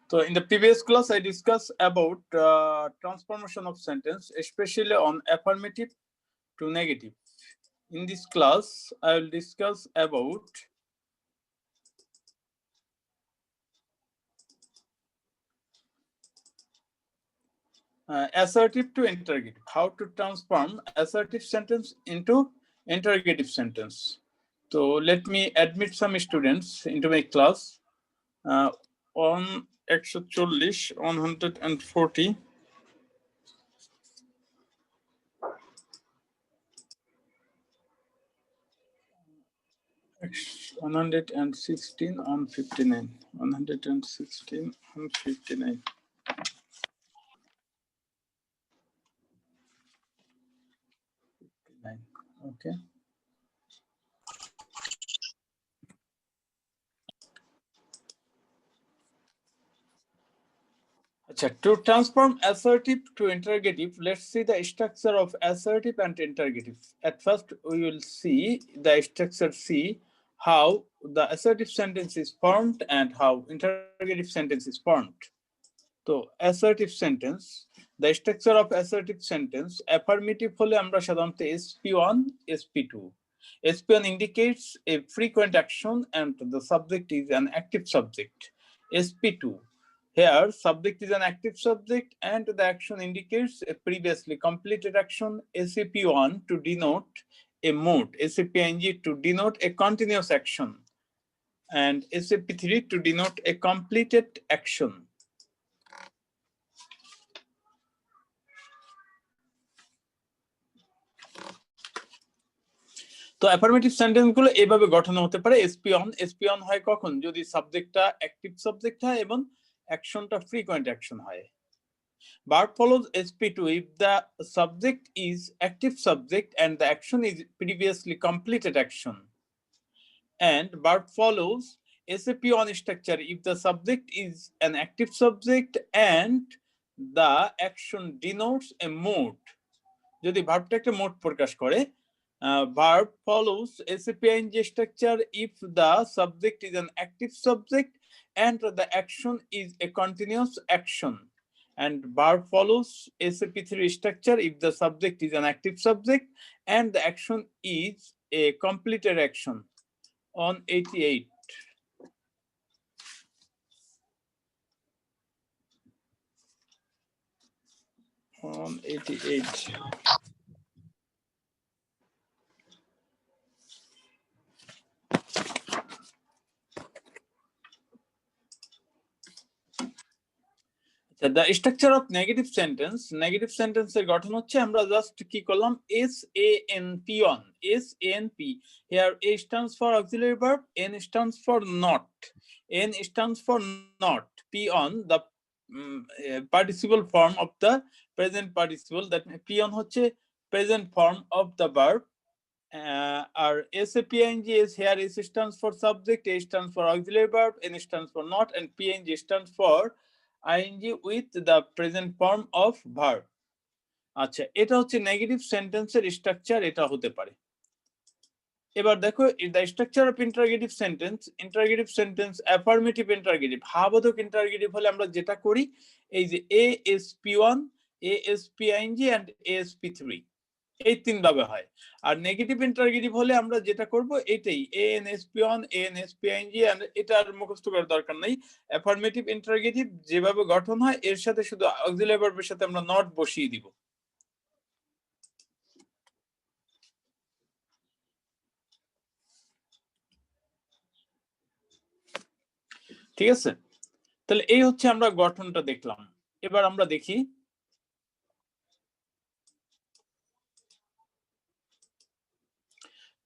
So in the previous class, I discussed about transformation of sentence, especially on affirmative to negative. In this class, I will discuss about assertive to interrogative, how to transform assertive sentence into interrogative sentence. So let me admit some students into my class. On 140, 116 on 59, 116 on 59. Okay. To transform assertive to interrogative, let's see the structure of assertive and interrogative. At first, we will see the structure, see how the assertive sentence is formed and how interrogative sentence is formed. So, assertive sentence, the structure of assertive sentence, affirmative hole আমরা সাধারণত SP1, SP2. SP1 indicates a frequent action and the subject is an active subject. SP2, here subject is an active subject and the action indicates a previously completed action. SAP1 to denote a mode, SAPING to denote a continuous action, and SAP3 to denote a completed action. তো affirmative sentence গুলো এইভাবে গঠন হতে পারে। SP on হয় কখন, যদি সাবজেক্টটা অ্যাক্টিভ সাবজেক্ট হয় এবং অ্যাকশনটা ফ্রিকোয়েন্ট অ্যাকশন হয়। Verb follows SP2 if the subject is active subject and the action is previously completed action. And verb follows SAP on structure if the subject is an active subject and the action denotes a mode. যদি ভার্বটা একটা mode প্রকাশ করে, verb follows SAPING structure if the subject is an active subject and the action is a continuous action. And verb follows SAP3 structure if the subject is an active subject and the action is a completed action. On 88. On 88. The structure of negative sentence এর গঠন হচ্ছে, আমরা just কি করলাম, SANP1, SANP. Here A stands for auxiliary verb, N stands for not, N stands for not, P on the participle form of the present participle, that P on হচ্ছে present form of the verb. Our SAPING is here, S stands for subject, A stands for auxiliary verb, N stands for not, and PNG stands for ing with the present form of verb. আচ্ছা, এটা হচ্ছে negative সেন্টেন্সের structure, এটা হতে পারে। এবার দেখো the structure of interrogative sentence, affirmative interrogative, হাবোধক interrogative হলে আমরা যেটা করি, এই যে ASP1, ASPING and ASP3, এই তিন ভাবে হয়। আর নেগেটিভ ইন্টারোগেটিভ হলে আমরা যেটা করব এটাই, ANSP1, ANSPING, and এটার মুখস্থ করার দরকার নাই। অ্যাফার্মেটিভ ইন্টারোগেটিভ যেভাবে গঠন হয়, এর সাথে শুধু অক্সিলারি ভার্বের সাথে আমরা নট বসিয়ে দিব। ঠিক আছে, তাহলে এই হচ্ছে আমরা গঠনটা দেখলাম। এবার আমরা দেখি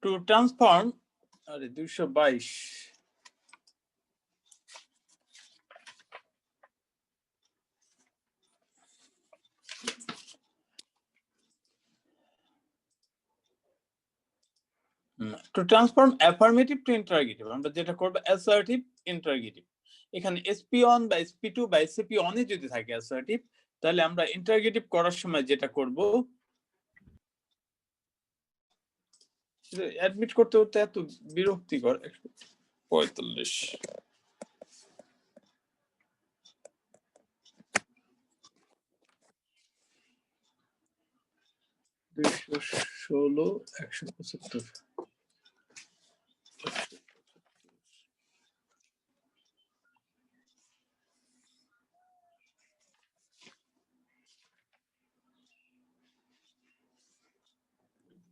টু ট্রান্সফর্ম, আরে 222, to transform affirmative two interrogative আমরা যেটা করব অ্যাসার্টিভ ইন্টারোগেটিভ। এখানে SP1 বা SP2 বা SAP1 এ যদি থাকে অ্যাসার্টিভ, তাহলে আমরা ইন্টারোগেটিভ করার সময় যেটা করব, অ্যাডমিট করতে করতে এত বিরক্তিকর। 45 216 175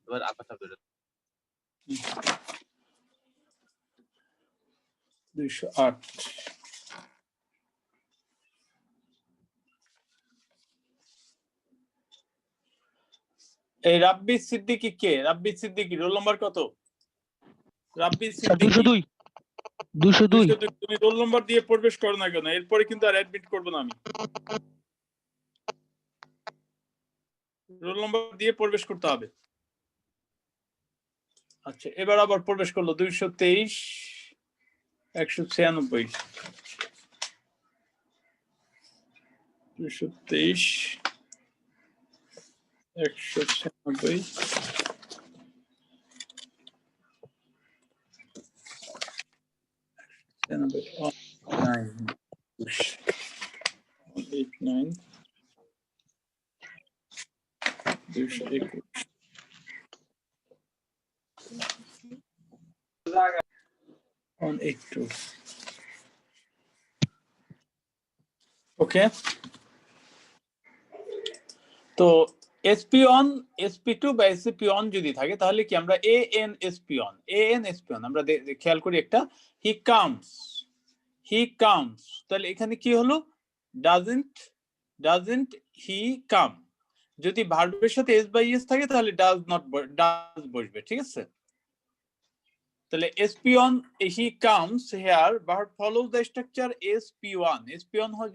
এবার আকাশটা বের 208 এই রাব্বি সিদ্দিকী কে? রাব্বি সিদ্দিকী রোল নাম্বার কত? রাব্বি সিদ্দিকী 202 তুমি রোল নাম্বার দিয়ে প্রবেশ করো না কেন? এরপরে কিন্তু আর অ্যাডমিট করব না আমি। রোল নাম্বার দিয়ে প্রবেশ করতে হবে। আচ্ছা, এবার আবার প্রবেশ করলো 223 196 223 196 89 221 182 ওকে। তো এসপি অন এসপি টু বা এসপি অন যদি থাকে তাহলে কি আমরা এএন এসপি অন আমরা খেয়াল করি একটা হি কামস তাহলে এখানে কি হলো ডাজন্ট হি কাম যদি ভার্বের সাথে এস বাই এস থাকে তাহলে ডাজ বসবে ঠিক আছে। তাহলে SP on he comes here verb follows the structure এসপি1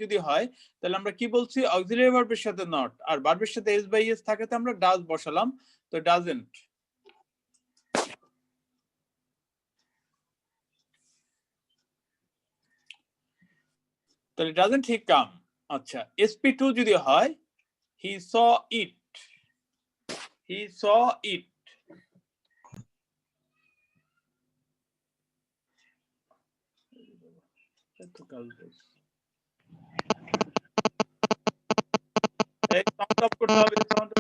যদি হয় তাহলে আমরা কি বলছি অক্সিলারি ভার্বের সাথে নট আর ভার্বের সাথে এস বাই এস থাকে তো আমরা ডাজ বসালাম তো ডাজন্ট। তাহলে ডাজন্ট হি কাম। আচ্ছা এসপি2 যদি হয় হি স ইট এত কাজ এই সাউন্ড অফ করতে হবে সাউন্ড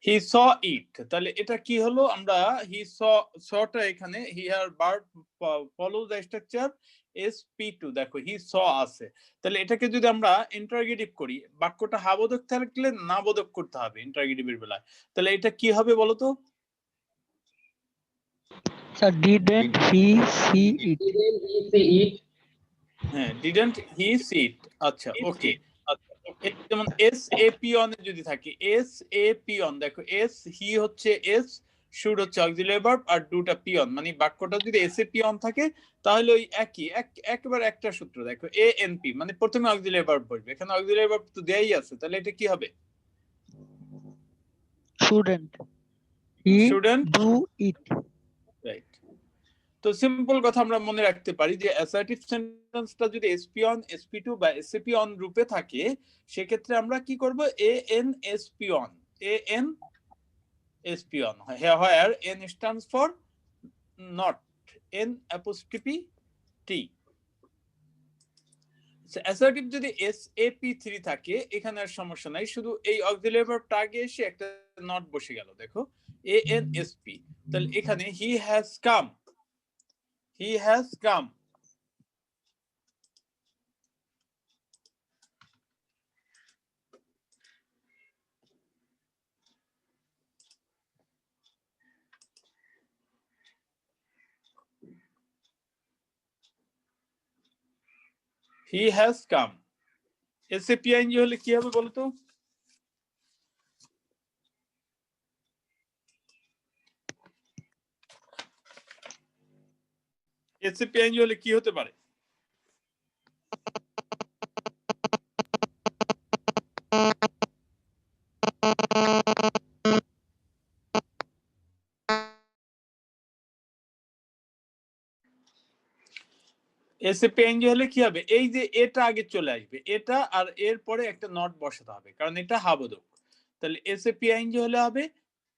হি স ইট তাহলে এটা কি হলো আমরা হি সটা এখানে here verb follow the structure sp2 দেখো হি স আছে তাহলে এটাকে যদি আমরা ইন্টারোগেটিভ করি বাক্যটা হাবোধক থাকলে না বোধক করতে হবে ইন্টারোগেটিভের বেলায় তাহলে এটা কি হবে বলো তো স্যার ডিডন্ট হি সি ইট হ্যাঁ ডিডন্ট হি সি ইট আচ্ছা ওকে যেমন এস এ পি অন যদি থাকে এস এ পি অন দেখো এস হি হচ্ছে এস শুড হচ্ছে অক্সিলারি ভার্ব আর ডুটা পি অন মানে বাক্যটা যদি এস এ পি অন থাকে তাহলে ওই একেবারে একটা সূত্র দেখো এ এন পি মানে প্রথমে অক্সিলারি ভার্ব বসবে এখানে অক্সিলারি ভার্ব তো দেয়াই আছে তাহলে এটা কি হবে shouldn't he do it right. তো সিম্পল কথা আমরা মনে রাখতে পারি যে অ্যাসার্টিভ সেন্টেন্সটা যদি এসপি অন এসপি2 বা এসপি অন রূপে থাকে সেক্ষেত্রে আমরা কি করব AN SP on where n stands for not n apostrophe t assertive যদি SAP3 থাকে এখানে আর সমস্যা নাই শুধু এই অক্সিলারি ভার্বটা আগে এসে একটা নট বসে গেল দেখো ANSP তাহলে এখানে he has come he has come SAPING হলে কি হবে বলতো SAPING হলে কি হতে পারে এসএপিআইএনজি হলে কি হবে, এই যে এটা আগে চলে আসবে, এটা আর এর পরে একটা নট বসাতে হবে কারণ এটা হাবোধক। তাহলে এসএপিআইএনজি হলে হবে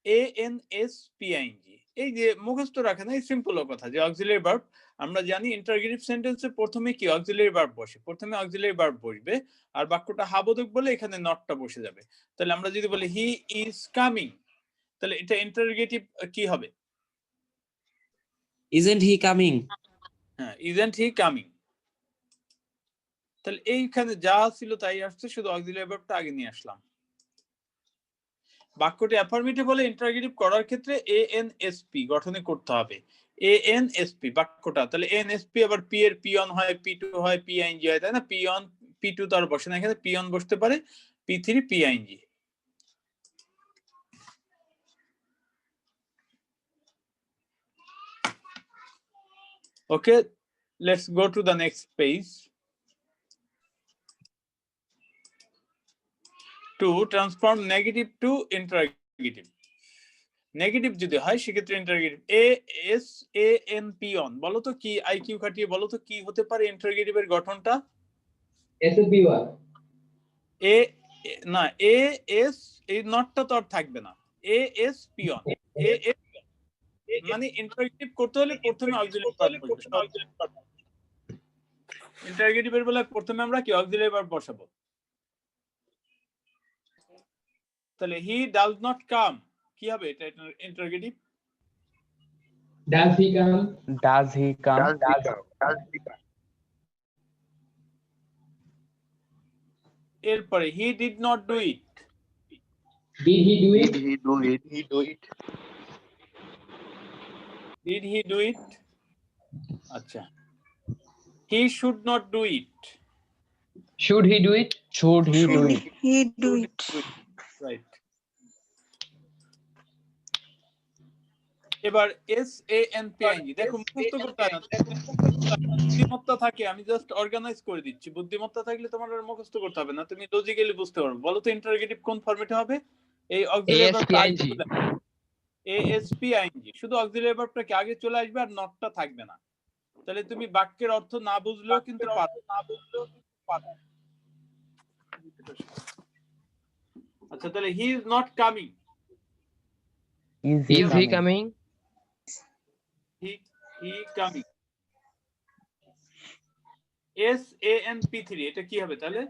এএনএসপিআইএনজি। এই যে মুখস্থ রাখা না, এই সিম্পল কথা যে অক্সিলারি ভার্ব আমরা জানি ইন্টারগেটিভ সেন্টেন্সে প্রথমে কি অক্সিলারি ভার্ব বসে, প্রথমে অক্সিলারি ভার্ব বসবে আর বাক্যটা হাবোধক বলে এখানে নটটা বসে যাবে। তাহলে আমরা যদি বলি হি ইজ কামিং, তাহলে এটা ইন্টারগেটিভ কি হবে? Isn't he coming? হ্যাঁ, ইজন্ট হি কামিং। তাহলে এইখানে যা ছিল তাই আসছে, শুধু অক্সিলারি ভার্বটা আগে নিয়ে আসলাম। বাক্যটি অ্যাফার্মেটিভ হলে ইন্টারগেটিভ করার ক্ষেত্রে এএনএসপি গঠনে করতে হবে। এএনএসপি বাক্যটা, তাহলে এএনএসপি আবার পি এর পি অন হয়, পি টু হয়, পি আইএনজি হয়, তাই না? পি অন পি টু তো আর বসে না, এখানে পি অন বসতে পারে, P three P ING. Okay, let's go to the next page. To transform negative to interrogative. Negative যদি হয় সেক্ষেত্রে interrogative. A S A N P on, বলো তো কি, আইকিউ খাটিয়ে বলো তো কি হতে পারে ইন্টারোগেটিভের গঠনটা? এসপি1 এ না, এ এস, এই নটটা তো আর থাকবে না, A S P on. A S মানে ইন্টারোগেটিভ করতে হলে প্রথমে অক্সিলারি ভার্ব বসবে। ইন্টারোগেটিভের বেলায় প্রথমে আমরা কি অক্সিলারি ভার্ব বসাবো। তাহলে হি ডাজ নট কাম কি হবে, এটা interrogative. Does he come, Does he come? এরপরে he did not do it, did he do it, did he do it. আচ্ছা, he should not do it, should he do it, Should he do it? He do it. Right. এবার S A N P I N G, দেখো মুখস্থ করতে হয় না, বুদ্ধিমত্তা থাকে, আমি জাস্ট অর্গানাইজ করে দিচ্ছি। বুদ্ধিমত্তা থাকলে তোমার আর মুখস্থ করতে হবে না, তুমি লজিক্যালি বুঝতে পারবে। বলো তো ইন্টারোগেটিভ কোন ফরম্যাটে হবে? এই অক্সিলারি ভার্বটা আগে চলে আসবে, এএসপি আইএনজি, শুধু অক্সিলারি ভার্বটা কি আগে চলে আসবে আর নটটা থাকবে না। তাহলে তুমি বাক্যের অর্থ না বুঝলেও কিন্তু পারো। আচ্ছা, তাহলে he is not coming, Is is he coming, he coming. S A N P three, এটা কি হবে তাহলে?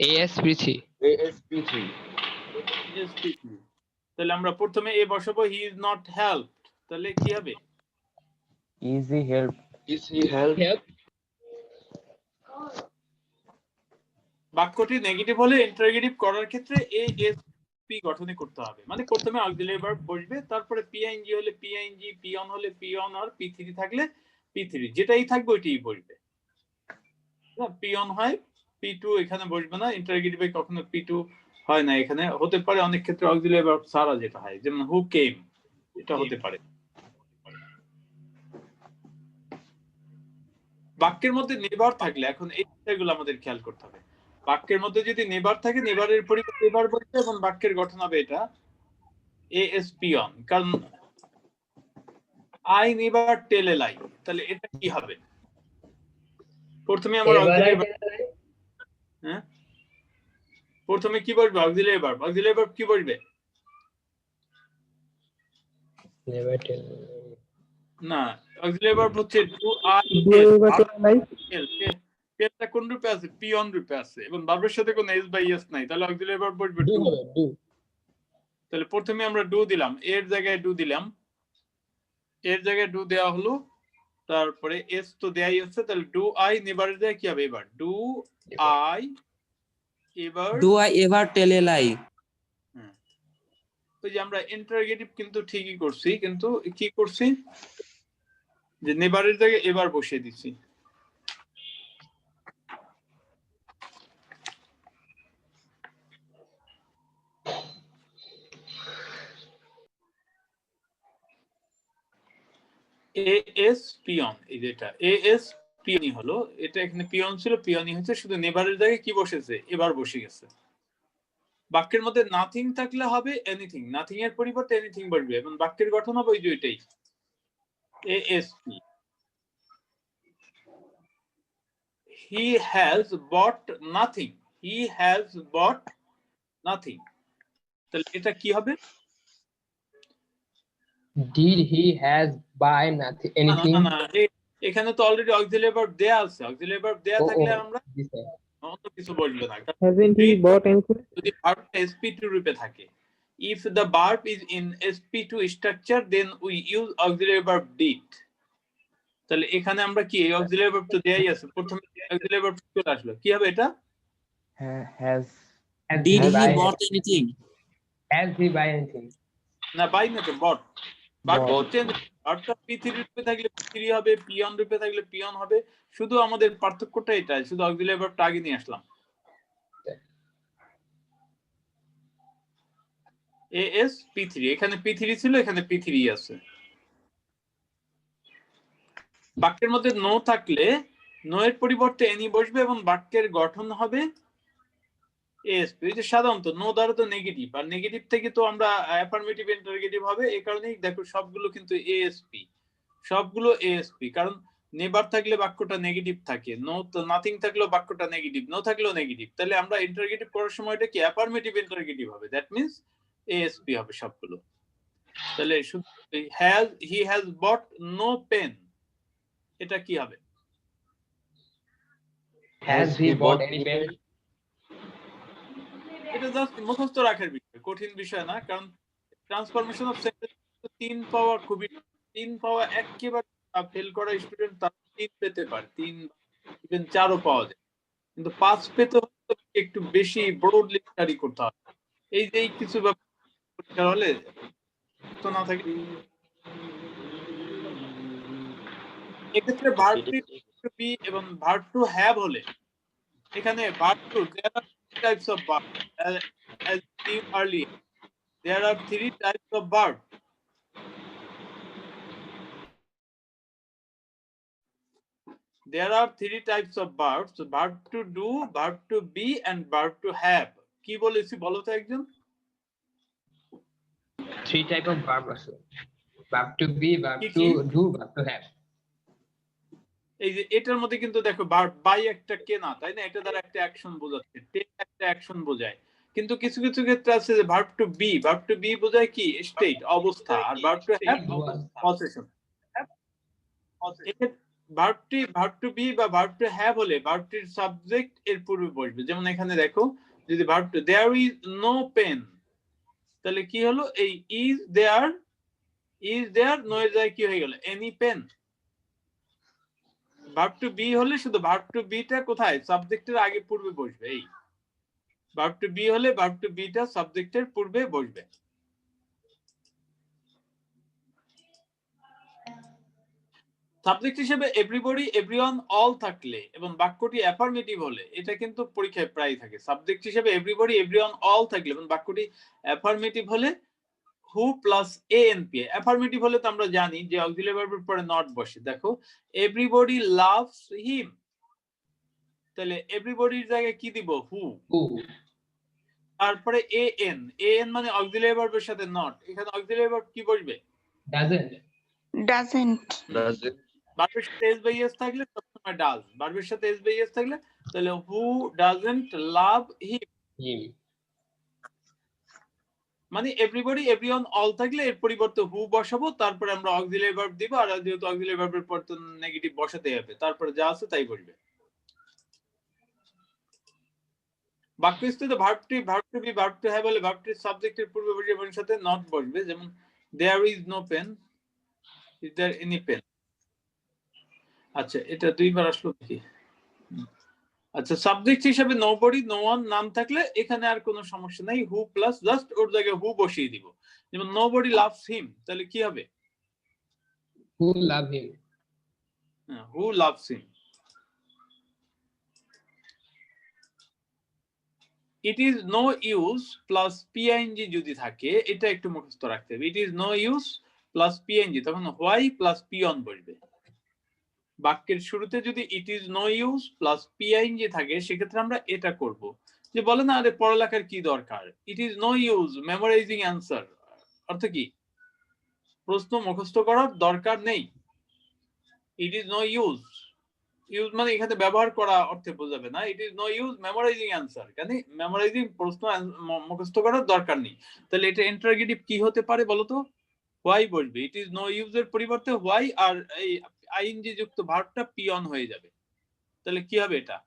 এএসপি3, তাহলে আমরা প্রথমে এ বসাবো, হি ইজ নট হেল্পড, তাহলে কি হবে? Is he helped? হেল্প, বাক্যটি নেগেটিভ হলে ইন্টারোগেটিভ করার ক্ষেত্রে এএসপি গঠনে করতে হবে, মানে প্রথমে অক্সিলারি ভার্ব বসবে, তারপরে পিআইএনজি হলে পিআইএনজি, পি অন হলে পি অন, আর পি থ্রি থাকলে পি থ্রি, যেটাই থাকবে ওইটাই বসবে। পি অন হয়, পি টু এখানে বসবে না, ইন্টারোগেটিভে কখনো পি টু হয় না, এখানে হতে পারে অনেক ক্ষেত্রে অক্সিলারি ভার্ব ছাড়া যেটা হয়, যেমন হু কেম, এটা হতে পারে। বাক্যের মধ্যে নেভার থাকলে, এখন এই বিষয়গুলো আমাদের খেয়াল করতে হবে। বাক্যের মধ্যে যদি নেভার থাকে, নেভারের পরিবর্তে এভার বলতে, এবং বাক্যের গঠন হবে এটা এএসপি অন, কারণ আই নেভার টেল এ লাই, তাহলে এটা কি হবে? প্রথমে আমার অক্সিলারি ভার্ব, হ্যাঁ প্রথমে কি বসবে? Auxiliary verb. অক্সিলারি ভার্ব কি বসবে? নেভার টেল, না, অক্সিলারি ভার্ব হচ্ছে ডু আই টেল। টেলটা কোন রূপে আছে? পি অন রূপে আছে, এবং ভার্বের সাথে কোনো এস বা ইএস নাই, তাহলে অক্সিলারি ভার্ব বসবে ডু ডু। হবে, ডু। তাহলে প্রথমে আমরা ডু দিলাম, এর জায়গায় ডু দিলাম, এর জায়গায় ডু দেওয়া হলো, তারপরে এস তো দেয়াই আছে, তাহলে ডু আই নেভারের জায়গায় কি হবে? এবার do I ever, Do I ever tell a lie? ওই যে আমরা ইন্টারোগেটিভ কিন্তু ঠিকই করছি, কিন্তু কি করছি যে নেভারের জায়গায় এবার বসিয়ে দিচ্ছি। এএস পিয়ন, এই যেটা এএস পিয়নি হলো, এটা এখানে পিয়ন ছিল, পিয়নি হচ্ছে, শুধু নেভারের জায়গায় কি বসেছে? এবার বসে গেছে। বাক্যের মধ্যে নাথিং থাকলে হবে এনিথিং, নাথিং এর পরিবর্তে এনিথিং বসবে, এবং বাক্যের গঠন হবে ওই দুইটাই ASP. he has bought nothing. He has bought nothing. তাহলে এটা কি হবে? Did he has buy nothing anything? না এখানে তো অলরেডি অক্সিলারি ভার্ব দেয়া আছে। অক্সিলারি ভার্ব দেয়া থাকলে আমরা this one. অন্য কিছু বলবো না। Hasn't he bought anything? যদি ভার্বটা sp2 রূপে থাকে, if the verb is in sp2 structure then we use auxiliary verb did. তাহলে এখানে আমরা কি এই অক্সিলারি ভার্ব তো দেয়াই আছে, প্রথমে অক্সিলারি ভার্ব চলে আসলো, কি হবে এটা? Has did he buy bought anything? Has he buy anything? না বাই না তো বট। Verb Bought. চেঞ্জ, ভার্বটা p3 রূপে থাকলে p3 হবে, p1 রূপে থাকলে p1 হবে। শুধু আমাদের পার্থক্যটা এটা, শুধু অক্সিলারি ভার্বটা আগে নিয়ে আসলাম। as p3, এখানে p3 ছিল, এখানে p3 আছে। বাক্যের মধ্যে নো থাকলে নো এর পরিবর্তে এনি বসবে এবং বাক্যের গঠন হবে asp। এই যে সাধারণত নো দ্বারা তো নেগেটিভ, আর নেগেটিভ থেকে তো আমরা অ্যাফার্মেটিভ ইন্টারোগেটিভ হবে। এই কারণেই দেখো সবগুলো কিন্তু asp, সবগুলো asp, কারণ নেভার থাকলে বাক্যটা নেগেটিভ থাকে, নো নাথিং থাকলেও বাক্যটা নেগেটিভ, নো থাকলেও নেগেটিভ। তাহলে আমরা ইন্টারোগেটিভ করার সময় এটা কি অ্যাফার্মেটিভ ইন্টারোগেটিভ হবে, দ্যাট মিন্স asp হবে সবগুলো। তাহলে শুধু he has bought no pen, এটা কি হবে? Has he bought any pen? এটা জাস্ট মুখস্থ রাখার বিষয়, কঠিন বিষয় না। কারণ ট্রান্সফরমেশন অফ সেন্টেন্স 3 পাওয়া খুবই, 3 পাওয়া একেবারে ফেল করা স্টুডেন্ট তারা 3 পেতে পারে, 3 ইভেন 4ও পাওয়া যায়, কিন্তু 5 পেতে হলে একটু বেশি ব্রডলি স্টাডি করতে হবে। এই যে কিছু ব্যাপার হলে তো না থাকে, এক্ষেত্রে ভার্ব টু বি এবং ভার্ব টু হ্যাভ হলে এখানে verb to there are three types of verb, as seen earlier there are 3 types of verb. There are 3 types of verbs, verb to do, verb to be and verb to have. কি বলেছি বলো তো একজন? 3 type of verb আছে, verb to be, verb কি to কি? do, verb to have. এই যে এটার মধ্যে কিন্তু দেখো ভার্ব বাই একটা কে না, তাই না? এটা দ্বারা একটা অ্যাকশন বোঝাচ্ছে, টেক একটা অ্যাকশন বোঝায়। কিন্তু কিছু কিছু ক্ষেত্রে আছে যে ভার্ব টু বি বোঝায় কি স্টেট, অবস্থা, আর verb to have possession. Verb to be বা ভার্ব টু হ্যাভ হলে ভার্বটির সাবজেক্ট এর পূর্বে বসবে। যেমন এখানে দেখো যদি verb to there is no pen, তাহলে কি হলো? এই ইজ দেয়ার নো এর জায়গায় কি হয়ে গেল? Any pen. Verb to be হলে শুধু ভার্ব টু বিটা কোথায়? সাবজেক্টের আগে পূর্বে বসবে। এই ভার্ব টু বি হলে ভার্ব টু বিটা সাবজেক্টের পূর্বে বসবে। সাবজেক্ট হিসেবে এভরিবডি, এভরিওয়ান, অল থাকলে এবং বাক্যটি অ্যাফার্মেটিভ হলে, এটা কিন্তু পরীক্ষায় প্রায় থাকে। সাবজেক্ট হিসেবে এভরিবডি, এভরিওয়ান, অল থাকলে এবং বাক্যটি অ্যাফার্মেটিভ হলে হু প্লাস এএনপি। অ্যাফার্মেটিভ হলে তো আমরা জানি যে অক্সিলারি ভার্বের পরে নট বসে। দেখো এভরিবডি লাভস হিম, তাহলে এভরিবডির জায়গায় কি দিব? হু। তারপরে এএন মানে অক্সিলারি ভার্বের সাথে নট, এখানে অক্সিলারি ভার্ব কি বসবে? Doesn't. ভার্বের সাথে এস বাই এস থাকলে সবসময় ডাজ, ভার্বের সাথে এস বাই এস থাকলে তাহলে হু ডাজন্ট লাভ হিম, মানে এভরিবডি, এভরিওয়ান, অল থাকলে এর পরিবর্তে হু বসাবো, তারপরে আমরা অক্সিলারি ভার্ব দিব, আর যেহেতু অক্সিলারি ভার্বের পর তো নেগেটিভ বসাতে হবে, তারপরে যা আছে তাই বসবে। বাক্যস্থিত ভার্বটি, verb to be, verb to have হলে ভার্বটির সাবজেক্টের পূর্বে বসবে এবং সাথে নট বসবে। যেমন there is no pen, is there any pen. আচ্ছা এটা দুইবার আসলো কি? আচ্ছা সাবজেক্ট হিসেবে নোবডি, নো ওয়ান নাম থাকলে এখানে আর কোনো সমস্যা নাই, হু প্লাস জাস্ট ওর জায়গায় হু বসিয়ে দিব। যেমন নোবডি লাভস হিম, তাহলে কি হবে? Who love him? Who loves him. It is no use plus P ing যদি থাকে, এটা একটু মুখস্থ রাখতে হবে। It is no use plus P ing, তখন হোয়াই প্লাস পিঅন বসবে। বাক্যের শুরুতে যদি it is no use plus P ing থাকে, সেক্ষেত্রে আমরা এটা করব যে বলে না আরে পড়ালেখার কি দরকার, it is no use memorising answer, অর্থ কি? প্রশ্ন মুখস্থ করার দরকার নেই। It is no use use মানে এখানে ব্যবহার করা অর্থে বোঝাবে না। It is no use memorising answer, কেন মেমোরাইজিং প্রশ্ন মুখস্থ করার দরকার নেই। তাহলে এটা ইন্টারোগেটিভ কি হতে পারে বলো তো? হোয়াই বসবে। ইট ইজ নো ইউজ এর পরিবর্তে হোয়াই আর এই আইএনজি যুক্ত ভার্বটা পি অন হয়ে যাবে। তাহলে কি হবে এটা?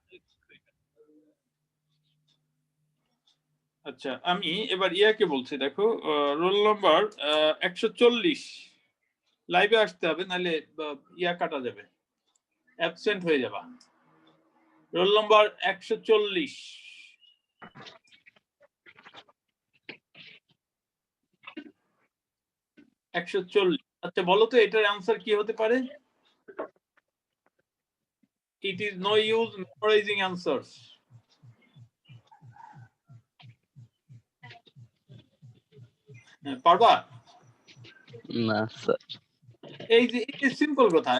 আচ্ছা, আমি এবার ইয়াকে বলছি, দেখো রোল নাম্বার 140 লাইভে আসতে হবে, নাহলে ইয়া কাটা যাবে, অ্যাবসেন্ট হয়ে যাবা। Roll number 140। আচ্ছা বলো তো এটার অ্যান্সার কি হতে পারে? It is no use memorising answers. পারবা? না স্যার। এই যে সিম্পল কথা,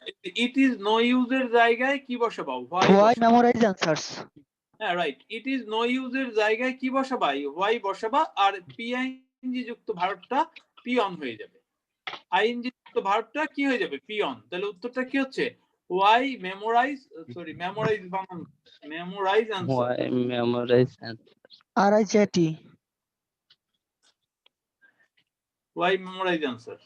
ইট ইজ নো ইউজ এর জায়গায় কি বসাবা? Why memorize answers? হ্যাঁ right, it is no use এর জায়গায় কি বসাবা? হোয়াই বসাবা, আর পিআইএনজি যুক্ত ভার্বটা পি অন হয়ে যাবে। আইএনজি যুক্ত ভার্বটা কি হয়ে যাবে? P one. তাহলে উত্তরটা কি হচ্ছে? হোয়াই মেমোরাইজ, সরি মেমোরাইজ বানান, memorise answer. Why memorize answer? RICT. Why memorise answer.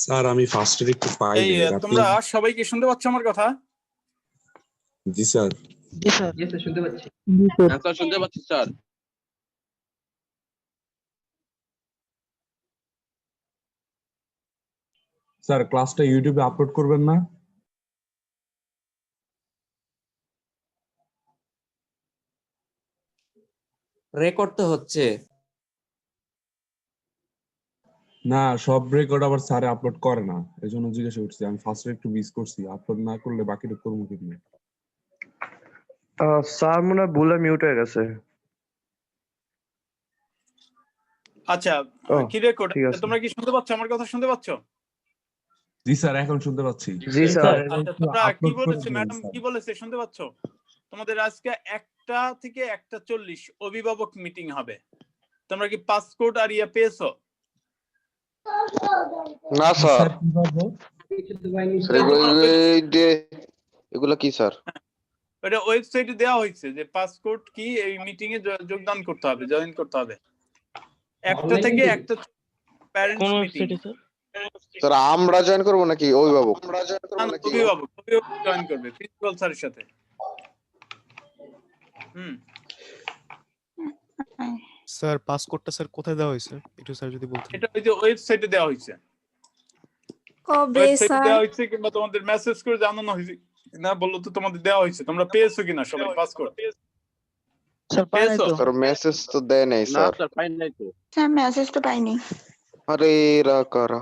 Sir আমি ফার্স্টের একটু এই পাইনি। তোমরা সবাই কি শুনতে পাচ্ছ আমার কথা? জি sir. Yes, sir. Yes, sir, শুনতে পাচ্ছি। স্যার শুনতে পাচ্ছি স্যার। স্যার ক্লাসটা ইউটিউবে আপলোড করবেন না? রেকর্ড তো হচ্ছে। না, সব রেকর্ড আবার স্যারে আপলোড করে না, এজন্য জিজ্ঞাসা করছি। আমি ফার্স্টে একটু মিস করছি, আপলোড না করলে বাকিটা করবো কিভাবে? স্যার মনে হয় ভুলে মিউট হয়ে গেছে। আচ্ছা ও, কি রেকর্ড? ঠিক আছে। তোমরা কি শুনতে পাচ্ছ আমার কথা? শুনতে পাচ্ছ? জি স্যার, এখন শুনতে পাচ্ছি। জি স্যার। আচ্ছা তোমরা কি বলেছে ম্যাডাম, কি বলেছে শুনতে পাচ্ছ? তোমাদের আজকে 1টা থেকে 1:40 অভিভাবক মিটিং হবে। তোমরা কি পাসকোড আর ইয়া পেয়েছো? না স্যার। এগুলো কি স্যার? ওটা ওয়েবসাইটে দেওয়া হয়েছে যে পাসকোড কি, এই মিটিং এ যোগদান করতে হবে, জয়েন করতে হবে। 1টা থেকে 1টা প্যারেন্টস মিটিং। স্যার আমরা জয়েন করব নাকি অভিভাবক? অভিভাবক জয়েন করবে প্রিন্সিপাল স্যারের সাথে। স্যার পাসকোডটা স্যার কোথায় দেওয়া হয়েছে একটু স্যার যদি বলতেন। এটা ওই যে ওয়েবসাইটে দেওয়া হয়েছে। কবে ওয়েবসাইটে স্যার? দেওয়া হয়েছে কিংবা তোমাদের মেসেজ করে জানানো হয়েছে না? বললো তো তোমাদের দেওয়া হয়েছে, তোমরা পেয়েছো কিনা সবাই পাসকোড? Sir, পাই নাই তো। স্যার মেসেজ তো দেয় নাই না স্যার। স্যার পাই নাই তো। স্যার মেসেজ তো পাইনি। আরে রাকারা।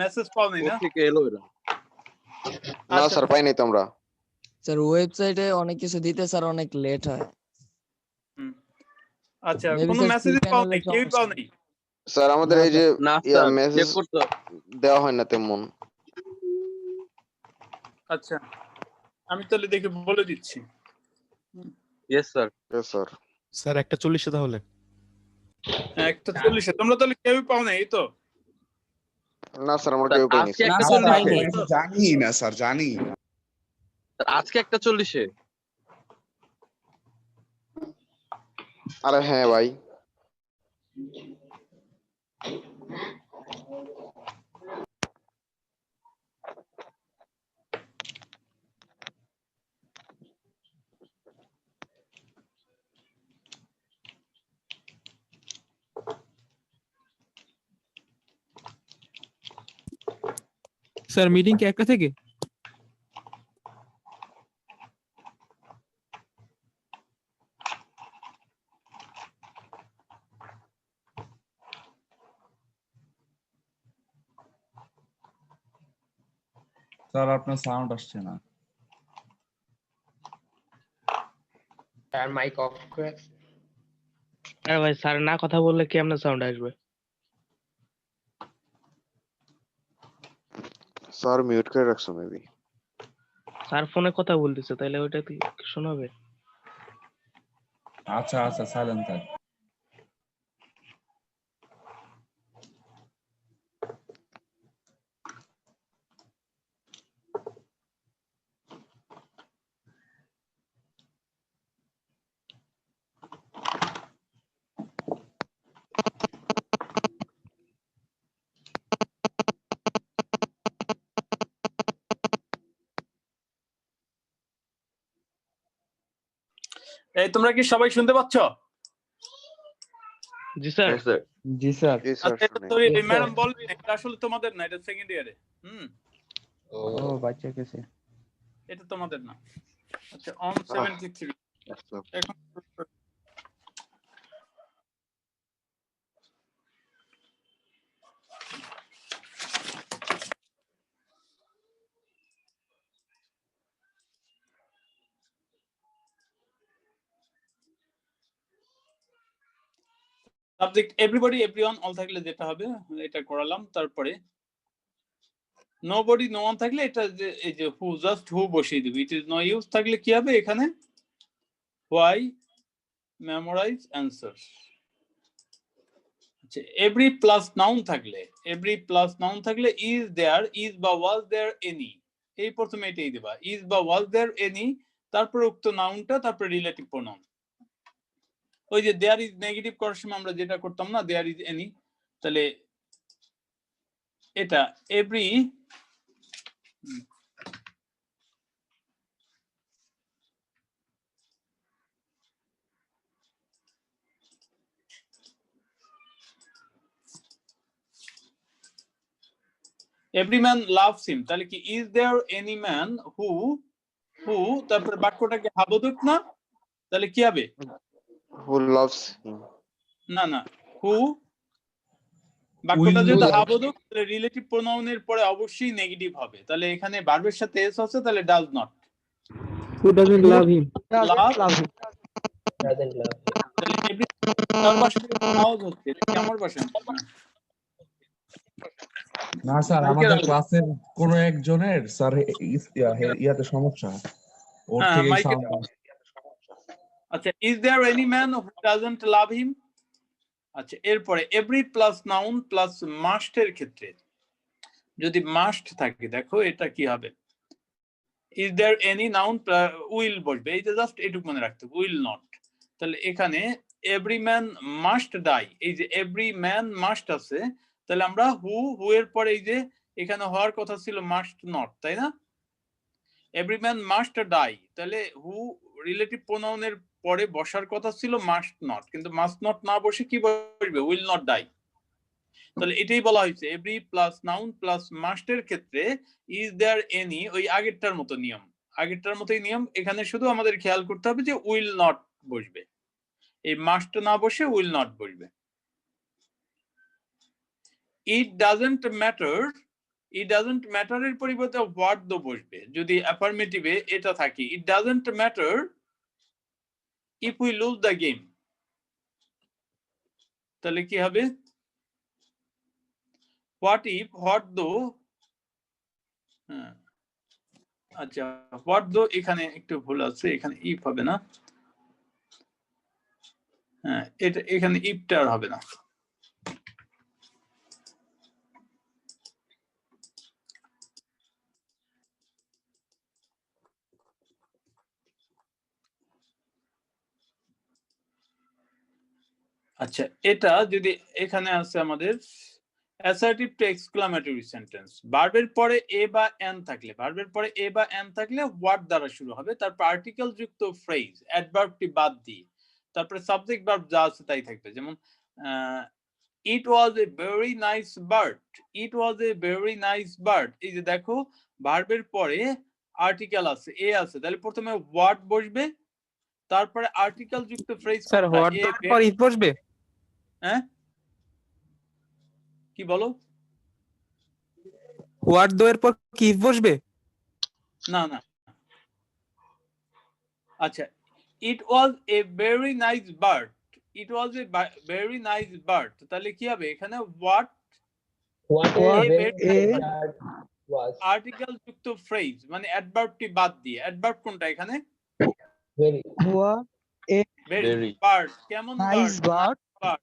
মেসেজ পাওনি না? থেকে এলো এরা। না স্যার পাই নাই তো আমরা। স্যার ওয়েবসাইটে অনেক কিছু দিতে স্যার অনেক লেট হয়। আচ্ছা Maybe কোনো sir মেসেজ free পাও channel নাই? এর কেউ সমস্যা। পাও নাই? স্যার আমাদের এই যে না স্যার মেসেজ চেক করতে। দেওয়া হয় না তেমন। আচ্ছা আমি তাহলে দেখে বলে দিচ্ছি। Yes sir. Yes sir. Sir 1:40 তাহলে। 1:40 তোমরা তাহলে কেউ পাও নাই, এই তো? না স্যার আমরা কেউ পাইনি। আজকে না একটা স্যার চল্লিশে। পাইনি। জানি না স্যার, জানি না। আজকে একটা 40-এ। আরে হ্যাঁ ভাই, স্যার মিটিং কি একটা থেকে? স্যার আপনার সাউন্ড আসছে না। তার মাইক অফ করে আরে ভাই স্যার না কথা বললে কেমনে সাউন্ড আসবে? স্যার মিউট করে রাখছো মেবি। স্যার ফোনে কথা বলতেছে, তাইলে ওইটা কি শোনাবে? আচ্ছা আচ্ছা, সাইলেন্ট থাক। এই তোমরা কি সবাই শুনতে পাচ্ছ? জি স্যার। হ্যাঁ স্যার, জি স্যার। জি স্যার আচ্ছা, শুনি। Sorry Yes, sir. ম্যাডাম বলবেন, এটা আসলে তোমাদের না, এটা সেকেন্ড ইয়ারে। ও বাচ্চা কেসে। এটা তোমাদের না। আচ্ছা, অন 73 এখন সাবজেক্ট এভরিবডি, এভরিওয়ান, অল থাকলে যেটা হবে এটা করালাম। তারপরে নোবডি, নো ওয়ান থাকলে এটা যে এই যে হু, জাস্ট হু বসিয়ে দিবি। ইট ইজ নো ইউজ থাকলে কি হবে এখানে? Why, memorise, answer. আচ্ছা, এভরি প্লাস নাউন থাকলে, এভরি প্লাস নাউন থাকলে ইজ দেয়ার, ইজ বা ওয়াজ দেয়ার এনি, এই প্রথমে এটাই দিবা, ইজ বা ওয়াজ দেয়ার এনি, তারপর উক্ত নাউনটা, তারপর রিলেটিভ প্রোনাউন। ওই যে দেয়ার ইজ নেগেটিভ করার সময় আমরা যেটা করতাম না, দেয়ার ইজ এনি, তাহলে এটা every every man loves him, তাহলে কি is there any man who, who তারপর বাক্যটাকে হাবোধক না, তাহলে কি হবে? Who loves him. না না, হু বাক্যটা যেহেতু হাবোধক, তাহলে রিলেটিভ প্রোনাউনের পরে অবশ্যই নেগেটিভ হবে। তাহলে এখানে ভার্বের সাথে এস আছে, তাহলে does not. Who doesn't love him? লাভ, লাভ হিম। তাহলে এভরি তার বাসায় আওয়াজ হচ্ছে, এটা কি আমার বাসায়? না স্যার, আমাদের ক্লাসের কোন একজনের স্যার ইয়াতে সমস্যা, ওর হ্যাঁ, থেকে মাইকে। সাউন্ড। আচ্ছা, is there any man who doesn't love him? আচ্ছা, এরপরে every plus noun plus must এর ক্ষেত্রে যদি মাস্ট থাকে, দেখো এটা কি হবে? Is there any noun will বসবে, এই যে জাস্ট এটুকু মনে রাখতে, উইল নট। তাহলে এখানে এভরি ম্যান মাস্ট ডাই, এই যে এভরি ম্যান মাস্ট আছে, তাহলে আমরা হু, হু এর পরে এই যে এখানে হওয়ার কথা ছিল মাস্ট নট, তাই না? এভরি ম্যান মাস্ট ডাই, তাহলে হু রিলেটিভ প্রোনাউনের পরে বসার কথা ছিল মাস্ট নট, কিন্তু মাস্ট নট না বসে কি বসবে? Will not die. তাহলে এটাই বলা হয়েছে every plus noun plus must এর ক্ষেত্রে ইজ দেয়ার এনি, ওই আগেরটার মতো নিয়ম, আগেরটার মতোই নিয়ম। এখানে শুধু আমাদের খেয়াল করতে হবে যে উইল নট বসবে, এই মাস্ট না বসে উইল নট বসবে। It doesn't matter, it doesn't matter এর পরিবর্তে হোয়াট দো বসবে যদি অ্যাফার্মেটিভে এটা থাকে। It doesn't matter if we loose the game, তাহলে কি হবে? হোয়াট ইফ, হোয়াট দো, হ্যাঁ আচ্ছা, হোয়াট দো এখানে একটু ভুল আছে, এখানে ইফ হবে না, হ্যাঁ এটা এখানে ইফটা আর হবে না। আচ্ছা, এটা যদি এখানে আছে আমাদের অ্যাসার্টিভ টু এক্সক্লামেটরি সেন্টেন্স, ভার্বের পরে এ বা এন থাকলে, ভার্বের পরে এ বা এন থাকলে ওয়ার্ড দ্বারা শুরু হবে, তারপর আর্টিকেল যুক্ত ফ্রেজ অ্যাডভার্বটি বাদ দিয়ে তারপরে সাবজেক্ট ভার্ব যা আছে তাই থাকবে। যেমন it was a very nice bird, it was a very nice bird. এই যে দেখো ভার্বের পরে আর্টিকেল আছে, এ আছে, তাহলে প্রথমে ওয়ার্ড বসবে, তারপরে আর্টিকেল যুক্ত ফ্রেজ স্যার হোয়াট পর ইফ বসবে? হ্যাঁ কি বলো? হোয়াট এর পর কি ইফ বসবে? না না, আচ্ছা, it was a very nice bird, it was a very nice bird, তাহলে কি হবে এখানে হোয়াট আর্টিকেল যুক্ত ফ্রেজ মানে অ্যাডভার্বটি বাদ দিয়ে। অ্যাডভার্ব কোনটা এখানে? What ভেরি বার্ড, কেমন nice বার্ড? bird.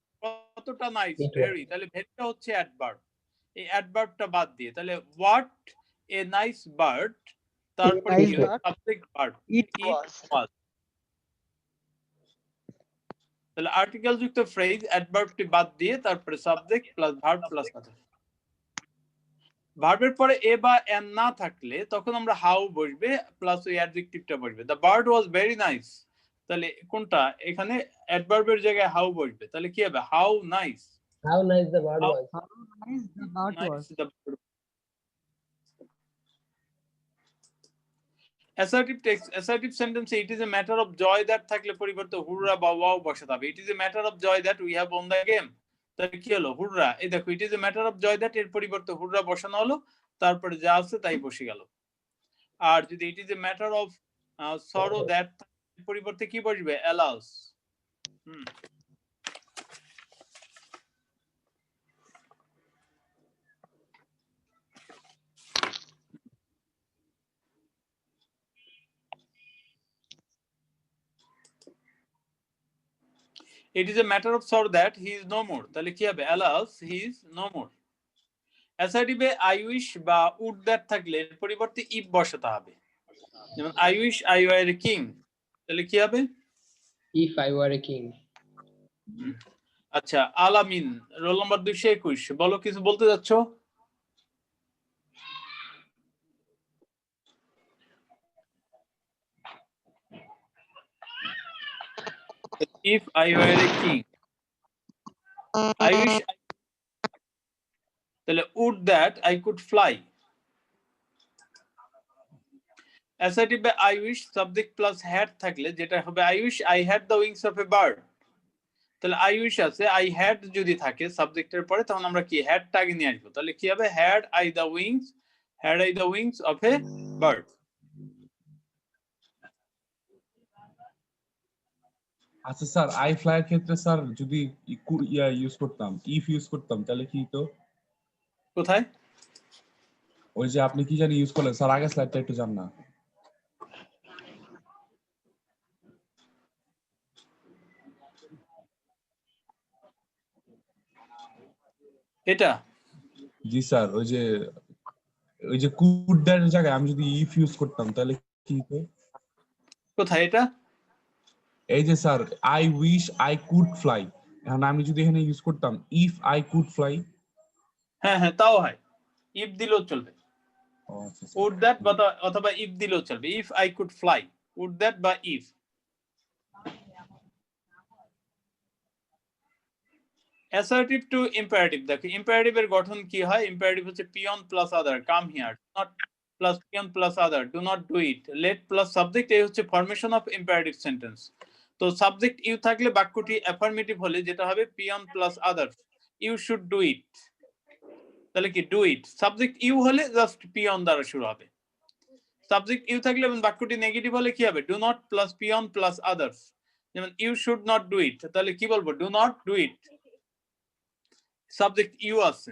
কতটা নাইস, ভেরি, তাহলে ভেরিটা হচ্ছে অ্যাডভার্ব, এই অ্যাডভার্বটা বাদ দিয়ে তাহলে হোয়াট এ নাইস বার্ড, তারপরে nice bird. Subject verb It was. তাহলে আর্টিকেল যুক্ত ফ্রেজ অ্যাডভার্বটি বাদ দিয়ে তারপরে সাবজেক্ট প্লাস ভার্ব প্লাস আদার। ভার্বের পরে এ বা এন না থাকলে তখন আমরা হাউ বসবে প্লাস ওই অ্যাডজেক্টিভটা বসবে। The bird was very nice, তাহলে কোনটা এখানে অ্যাডভার্বের জায়গায় হাউ বসবে, তাহলে কি হবে how nice, How nice the bird was. Assertive সেন্টেন্সে it is a matter of joy that থাকলে পরিবর্তে হুররা বা ওয়াও বসাতে হবে। It is a matter of joy that we have won the game, তাহলে কি হলো হুররা, এই দেখো it is a matter of joy that এর পরিবর্তে হুররা বসানো হলো, তারপরে যা আছে তাই বসে গেল। আর যদি it is a matter of sorrow that পরিবর্তে কি বসবে allows. It is a matter of sorrow that he is no more, তাহলে কি হবে alas he is no more। অ্যাসার্টিভে আই উইশ বা উড দ্যাট থাকলে এর পরিবর্তে ইফ বসাতে হবে, যেমন I wish I were a king, তাহলে কি হবে If I were a king. আচ্ছা, আলামিন রোল নাম্বার 221, বলো কিছু বলতে যাচ্ছ? If I were a king, I wish তাহলে would that I could fly। অ্যাসার্টিভে I wish subject plus had থাকলে যেটা হবে I wish I had the wings of a bird, তাহলে I wish আছে I had যদি থাকে সাবজেক্টের পরে তখন আমরা কি had টা আগে নিয়ে আসবো, তাহলে কি হবে had I the wings of a bird। আচ্ছা স্যার, আই ফ্লাই এর ক্ষেত্রে স্যার যদি ইউজ করতাম, ইফ ইউজ করতাম তাহলে কি তো? কোথায়? ওই যে আপনি কি জানি ইউজ করলেন স্যার, আগে স্লাইডটা একটু জান না। এটা জি স্যার, ওই যে কুড দ্যাট এর জায়গায় আমি যদি ইফ ইউজ করতাম তাহলে কি তো? কোথায় এটা? এই যে sir I wish I could fly, এখন আমি যদি এখানে ইউজ করতাম ইফ আই কুড ফ্লাই। হ্যাঁ হ্যাঁ তাও হয়, ইফ দিলেও চলবে, would that অথবা ইফ দিলেও চলবে। If I could fly, would that বা ইফ। অ্যাসার্টিভ টু ইম্পারেটিভ, দেখো ইম্পারেটিভ এর গঠন কি হয়, ইম্পারেটিভ হচ্ছে P one plus other, come here, not plus peon plus other, do not do it, let plus subject, এই হচ্ছে ফরমেশন অফ ইম্পারেটিভ সেন্টেন্স। তো সাবজেক্ট ইউ থাকলে বাক্যটি অ্যাফার্মেটিভ হলে যেটা হবে P one plus other, you should do it, তাহলে কি ডু ইট। সাবজেক্ট ইউ হলে জাস্ট পিয়ন দ্বারা শুরু হবে। সাবজেক্ট ইউ থাকলে এবং বাক্যটি নেগেটিভ হলে কি হবে do not plus peon plus others, যেমন you should not do it, তাহলে কি বলবো do not do it. Subject you আছে,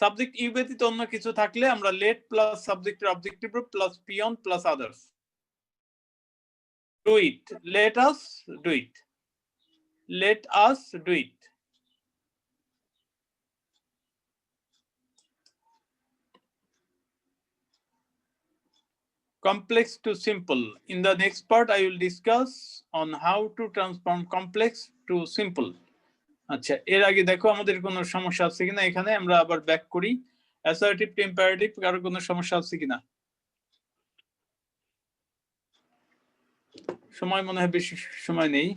সাবজেক্ট ইউ ব্যতীত অন্য কিছু থাকলে আমরা লেট প্লাস সাবজেক্টের objective plus peon plus others, do it, let us do it, let us do it. Complex to simple. In the next part, I will discuss on how to transform complex to simple. আচ্ছা, এর আগে দেখো আমাদের কোনো সমস্যা আছে কিনা, এখানে আমরা আবার ব্যাক করি। অ্যাসার্টিভ টু ইম্পারেটিভ, কারো কোনো সমস্যা আছে কিনা? সময় মনে হয় বেশি সময় নেই।